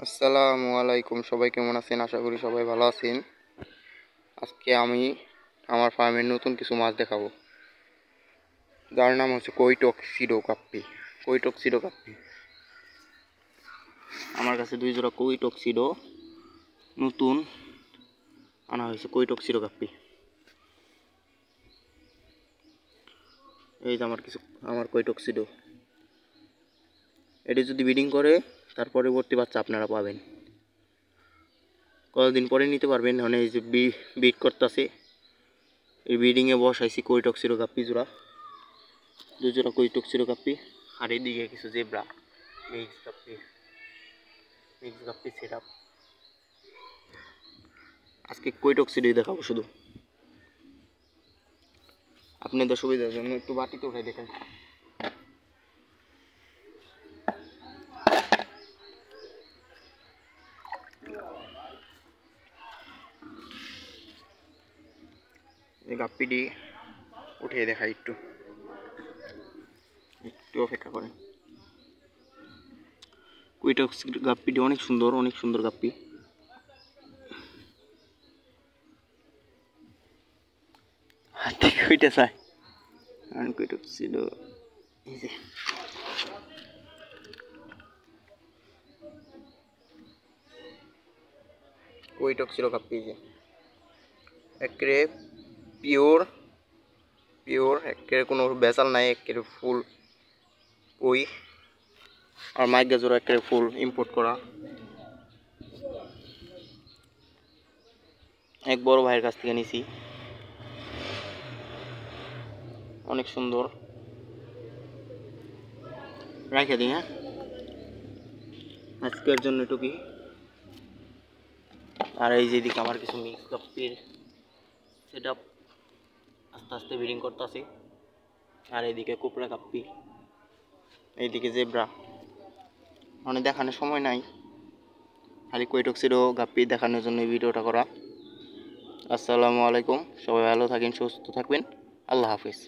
আসসালামু আলাইকুম, সবাই কেমন আছেন? আশা করি সবাই ভালো আছেন। আজকে আমি আমার ফার্মের নতুন কিছু মাছ দেখাবো, যার নাম হচ্ছে কৈটক্সিডো কাপ্পি। আমার কাছে 2 জোড়া কৈটক্সিডো নতুন আনা হয়েছে। কৈটক্সিডো কাপ্পি, এই যে আমার কৈটক্সিডো। এটি যদি ব্রিডিং করে তার পরবর্তী বাচ্চা আপনারা পাবেন, কতদিন পরে নিতে পারবেন। মানে এই যে ব্রিড করতেছে, এই ব্রিডিংয়ে বসাইছি কৈটক্সিডো কাপ্পি জোড়া, 2 জোড়া কৈটক্সিডো কাপ্পি। আর এইদিকে কিছু জেব্রা মিক্স কাপ্পি সেট আপ। আজকে কৈটক্সিডোই দেখাবো শুধু, আপনাদের সুবিধার জন্য একটু বাটিতে উঠাই দেখেন। এই গাপ্পিটি উঠিয়ে দেখাই, একটু একটু অপেক্ষা করেন। কৈটক্সিডো গাপ্পিটি অনেক সুন্দর গাপ্পি। হাত থেকে ওইটা চাই আর কৈটক্সিডো, এই যে কৈটক্সিডো গাপ্পি, যে একেবারে পিওর একেবারে কোনো ভেজাল নাই, একেবারে ফুল ওই। আর মাইকা জোড়া একেবারে ফুল ইম্পোর্ট করা, এক বড় ভাইয়ের কাছ থেকে নিছি। অনেক সুন্দর, রাখে দিই। হ্যাঁ, আজকের জন্য এটুকুই। আর এই যে দিকে আমার কিছু মিক্স গাপ্পির সেট আপ আস্তে আস্তে ব্রিডিং করতেছি। আর এইদিকে কুপড়া গাপ্পি, এইদিকে জেব্রা। মানে দেখানোর সময় নাই, খালি কৈটক্সিডো গাপ্পি দেখানোর জন্য এই ভিডিওটা করা। আসসালামু আলাইকুম, সবাই ভালো থাকেন, সুস্থ থাকবেন। আল্লাহ হাফিজ।